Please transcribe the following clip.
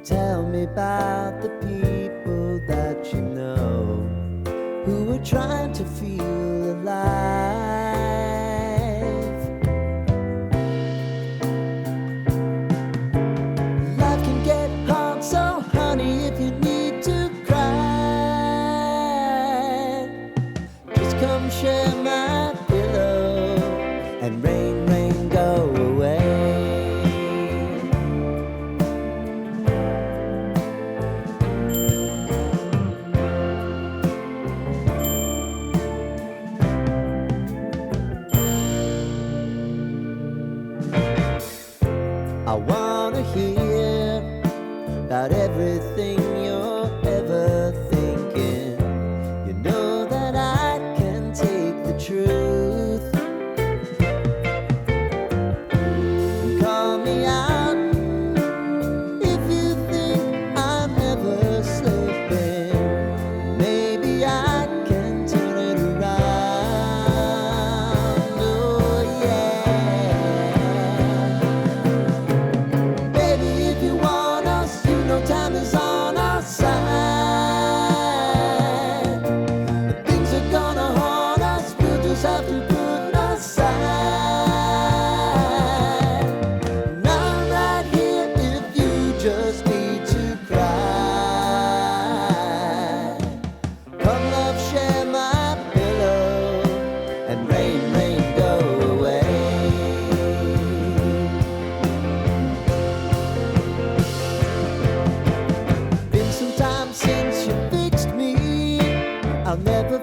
Tell me about the people that you know who are trying to feel alive. Life can get hard, so honey, if you need to cry, just come share my pillow and rain, rain, go away. I wanna hear about everything you're ever thinking. You know that I can take the truth. Call me out if you think I'm ever slipping. Maybe I can turn it around. Oh yeah. Baby, if you want us, you know time is on our side. If things are gonna haunt us, we'll just have to put aside. And I'm right here if you just need to cry. Come love, share my pillow, and rain, rain, go away. Been some time since you fixed me. I'll never